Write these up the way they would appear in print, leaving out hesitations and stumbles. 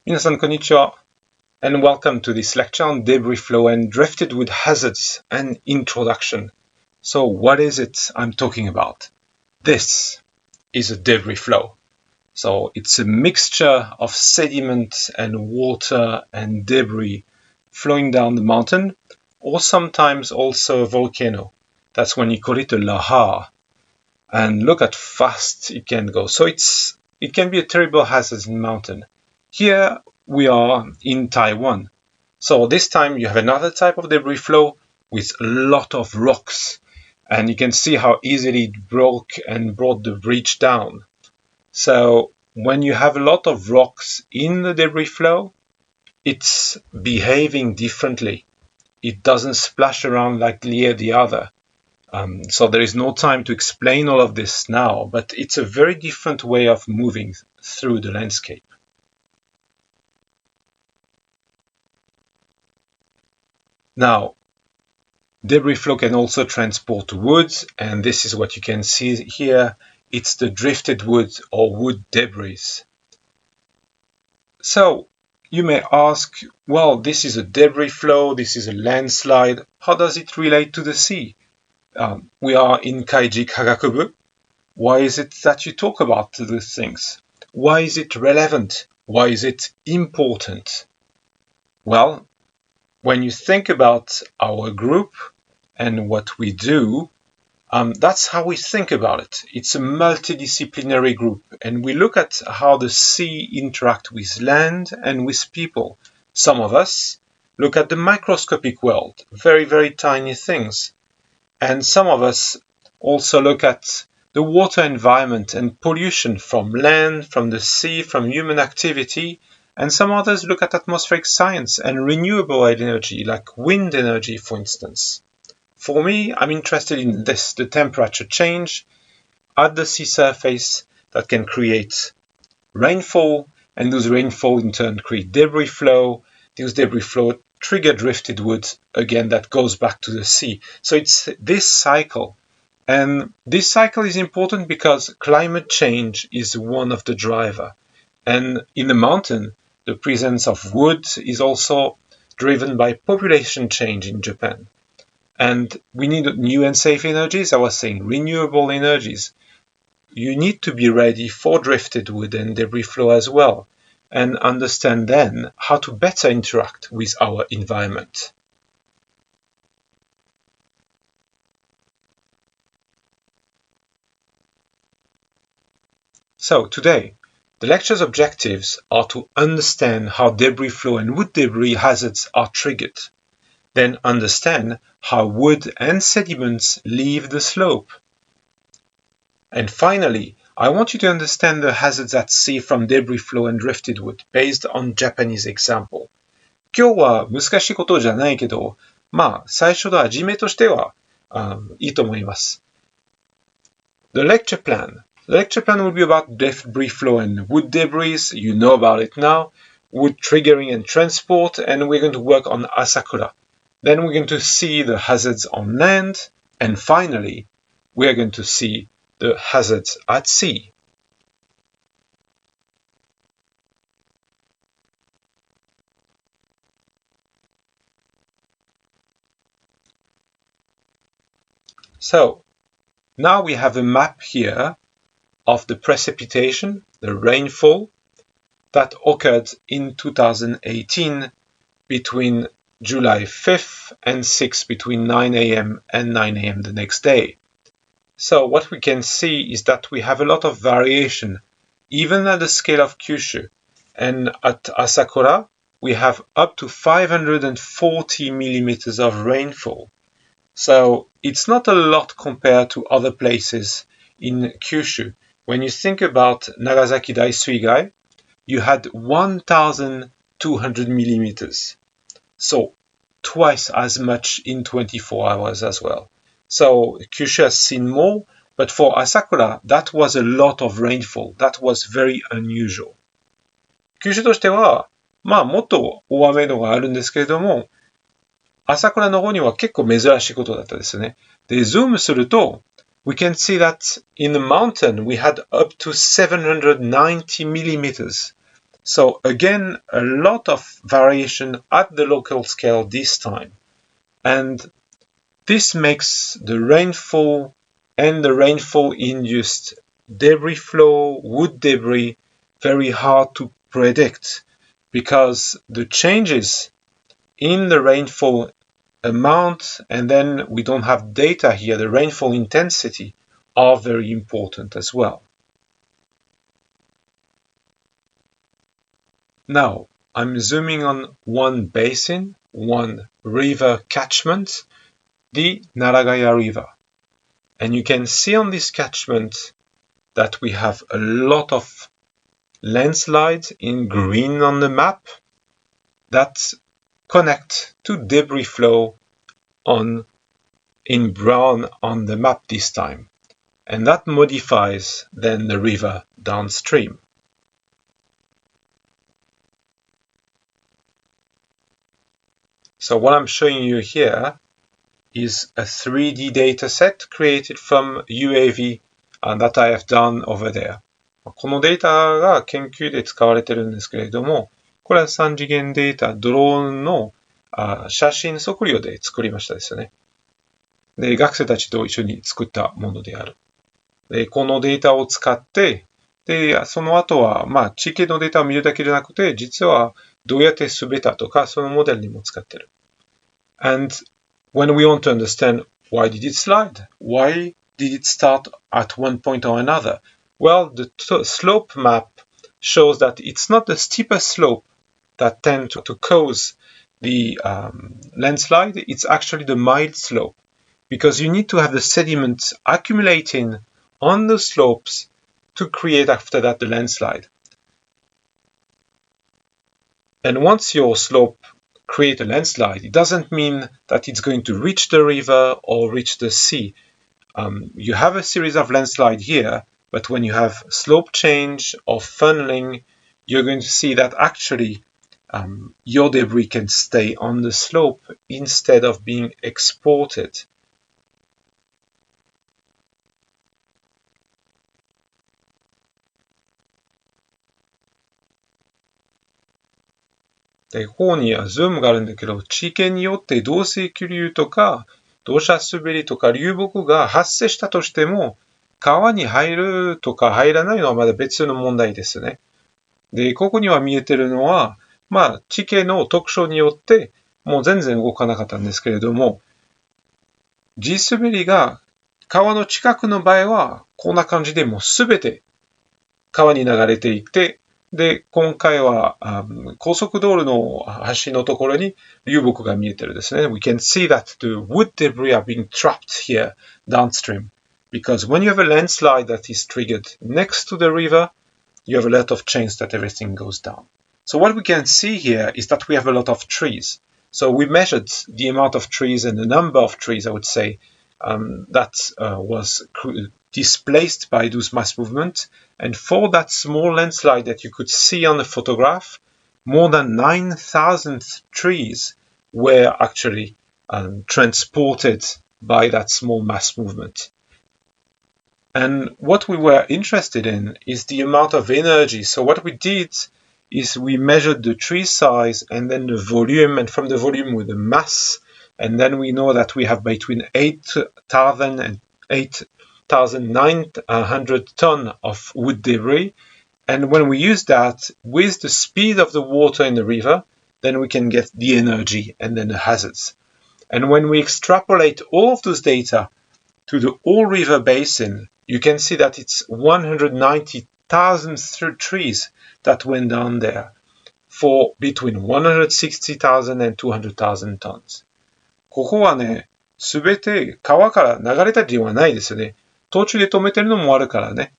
皆さん、こんにちは, and welcome to this lecture on debris flow and drifted wood hazards and introduction. So, what is it I'm talking about? This is a debris flow. So, it's a mixture of sediment and water and debris flowing down the mountain, or sometimes also a volcano. That's when you call it a lahar. And look at fast it can go. So, it can be a terrible hazard in the mountain. Here we are in Taiwan. So this time you have another type of debris flow with a lot of rocks. And you can see how easily it broke and brought the bridge down. So when you have a lot of rocks in the debris flow, it's behaving differently. It doesn't splash around like the other. So there is no time to explain all of this now, but it's a very different way of moving through the landscape. Now, debris flow can also transport wood, and this is what you can see here. It's the drifted wood or wood debris. So, you may ask, well, this is a debris flow, this is a landslide. How does it relate to the sea? We are in Kaiji Kagakubu. Why is it that you talk about these things? Why is it relevant? Why is it important? Well, when you think about our group and what we do, that's how we think about it. It's a multidisciplinary group, and we look at how the sea interacts with land and with people. Some of us look at the microscopic world, very, very tiny things. And some of us also look at the water environment and pollution from land, from the sea, from human activity. And some others look at atmospheric science and renewable energy, like wind energy, for instance. For me, I'm interested in this, the temperature change at the sea surface that can create rainfall, and those rainfall in turn create debris flow. Those debris flow trigger drifted wood, again, that goes back to the sea. So it's this cycle. And this cycle is important because climate change is one of the drivers. And in the mountain, the presence of wood is also driven by population change in Japan. And we need new and safe energies. I was saying renewable energies. You need to be ready for drifted wood and debris flow as well, and understand then how to better interact with our environment. So today, the lecture's objectives are to understand how debris flow and wood debris hazards are triggered, then understand how wood and sediments leave the slope. And finally, I want you to understand the hazards at sea from debris flow and drifted wood based on Japanese example. 今日は難しいことじゃないけど、最初の始めとしてはいいと思います。The lecture plan will be about debris flow and wood debris. You know about it now. Wood triggering and transport, and we're going to work on Asakura. Then we're going to see the hazards on land, and finally, we are going to see the hazards at sea. So, now we have a map here of the precipitation, the rainfall, that occurred in 2018 between July 5th and 6th, between 9 a.m. and 9 a.m. the next day. So what we can see is that we have a lot of variation, even at the scale of Kyushu. And at Asakura, we have up to 540 millimeters of rainfall. So it's not a lot compared to other places in Kyushu. When you think about Nagasaki Daisuigai, you had 1,200 millimeters. So twice as much in 24 hours as well. So Kyushu has seen more, but for Asakura, that was a lot of rainfall. That was very unusual. 九州としては、もっと大雨度があるんですけれども、Asakuraの方には結構珍しいことだったですね。で、ズームすると、we can see that in the mountain we had up to 790 millimeters. So again, a lot of variation at the local scale this time. And this makes the rainfall and the rainfall-induced debris flow, wood debris, very hard to predict because the changes in the rainfall amount, and then we don't have data here, the rainfall intensity, are very important as well. Now, I'm zooming on one basin, one river catchment, the Naragaya River. And you can see on this catchment that we have a lot of landslides in green on the map that connect to debris flow in brown on the map this time. And that modifies then the river downstream. So what I'm showing you here is a 3D data set created from UAV that I have done over there. このデータが研究で使われてるんですけれども、これは3次元データ、ドローンの写真測量で作りましたですよね。で、学生たちと一緒に作ったものである。で、このデータを使って、で、その後は、地形のデータを見るだけじゃなくて、実はどうやって滑ったとか、そのモデルにも使ってる。And when we want to understand why did it slide? Why did it start at one point or another? Well, the slope map shows that it's not the steeper slope that tend to cause the landslide. It's actually the mild slope because you need to have the sediments accumulating on the slopes to create after that the landslide. And once your slope create a landslide, it doesn't mean that it's going to reach the river or reach the sea. You have a series of landslide here, but when you have slope change or funneling, you're going to see that actually your debris can stay on the slope instead of being exported.で、ここにはズームがあるんだけど、地形によって動石流とか土砂滑りとか流木が発生したとしても、川に入るとか入らないのはまだ別の問題ですね。で、ここには見えてるのは、地形の特徴によってもう全然動かなかったんですけれども、地滑りが川の近くの場合は、こんな感じでもうすべて川に流れていって、で、今回は高速道路の橋のところに流木が見えてるですね。We can see that the wood debris are being trapped here downstream. Because when you have a landslide that is triggered next to the river, you have a lot of chance that everything goes down. So what we can see here is that we have a lot of trees. So we measured the amount of trees and the number of trees, I would say, that was displaced by those mass movements. And for that small landslide that you could see on the photograph, more than 9,000 trees were actually transported by that small mass movement. And what we were interested in is the amount of energy. So what we did is we measured the tree size and then the volume, and from the volume with the mass, and then we know that we have between 8,000 and 8,900 tons of wood debris. And when we use that with the speed of the water in the river, then we can get the energy and then the hazards. And when we extrapolate all of those data to the whole river basin, you can see that it's 190,000 trees that went down there for between 160,000 and 200,000 tons. ここはね、すべて川から流れたりではないですよね。途中で止めてるのもあるからね。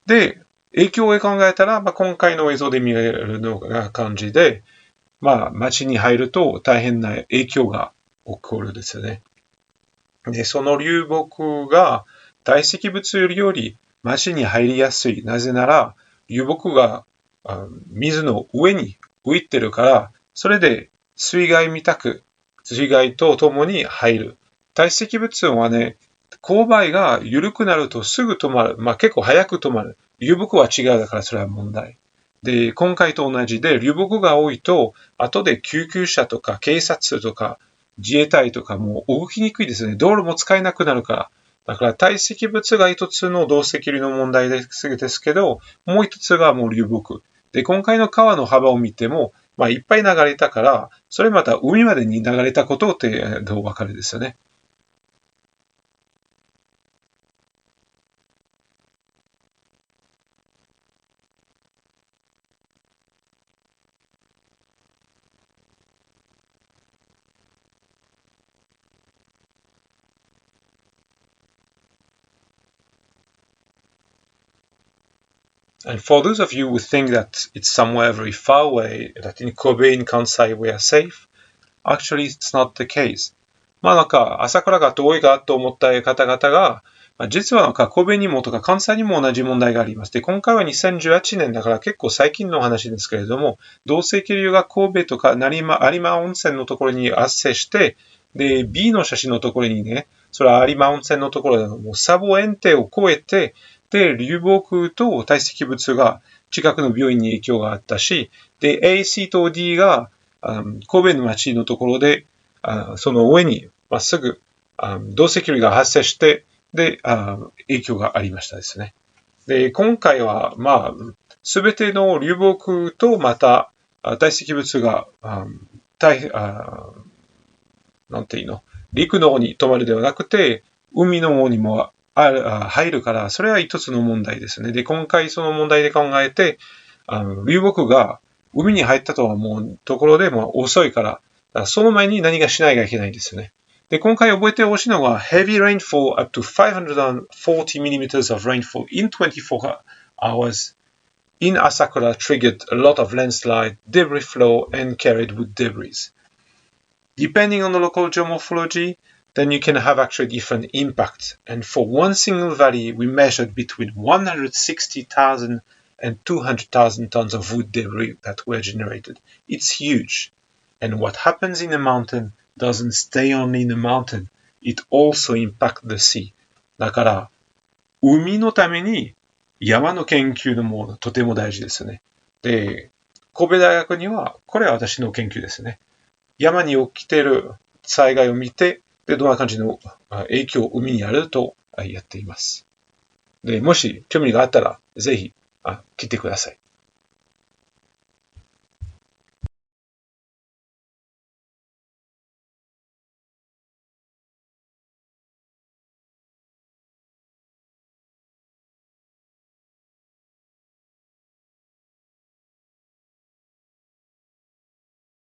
で、影響を考えたら、今回の映像で見えるのが感じで、町に入ると大変な影響が起こるですよね。で、その流木が堆積物より町に入りやすい。なぜなら、流木が水の上に浮いてるから、それで水害とともに入る。堆積物はね、勾配が緩くなるとすぐ止まる。結構早く止まる。流木は違うだからそれは問題。で、今回と同じで流木が多いと、後で救急車とか警察とか自衛隊とかも動きにくいですね。道路も使えなくなるから。だから堆積物が一つの土石流の問題ですけど、もう一つがもう流木。で、今回の川の幅を見ても、いっぱい流れたから、それまた海までに流れたことってどうわかるですよね。And for those of you who think that it's somewhere very far away, that in Kobe, in Kansai, we are safe, actually it's not the case. 朝倉が遠いかと思った方々が、実は神戸にもとか関西にも同じ問題があります。で、今回は2018年だから結構最近の話ですけれども、土石流が神戸とか有馬温泉のところに発生して、で、B の写真のところにね、それは有馬温泉のところでもう砂防堰堤を越えて、で、流木と堆積物が近くの病院に影響があったし、で、AC と D が神戸の町のところで、その上にまっすぐ土石流が発生して、で、影響がありましたですね。で、今回は、すべての流木とまた堆積物が、なんていうの、陸の方に止まるではなくて、海の方にも入るから、それは一つの問題ですね。で、今回その問題で考えて、流木が海に入ったとは思うところでも遅いから、その前に何かしないといけないですね。で、今回覚えてほしいのは、heavy rainfall up to 540 millimeters of rainfall in 24 hours in Asakura triggered a lot of landslide, debris flow, and carried wood debris. Depending on the local geomorphology, then you can have actually different impacts. And for one single valley, we measured between 160,000 and 200,000 tons of wood debris that were generated. It's huge. And what happens in a mountain doesn't stay only in a mountain. It also impacts the sea. だから、海のために山の研究のもとても大事ですね。で、神戸大学には、これは私の研究ですね。山に起きている災害を見て、で、どんな感じの影響を海にあるとやっています。で、もし興味があったら、ぜひ来てください。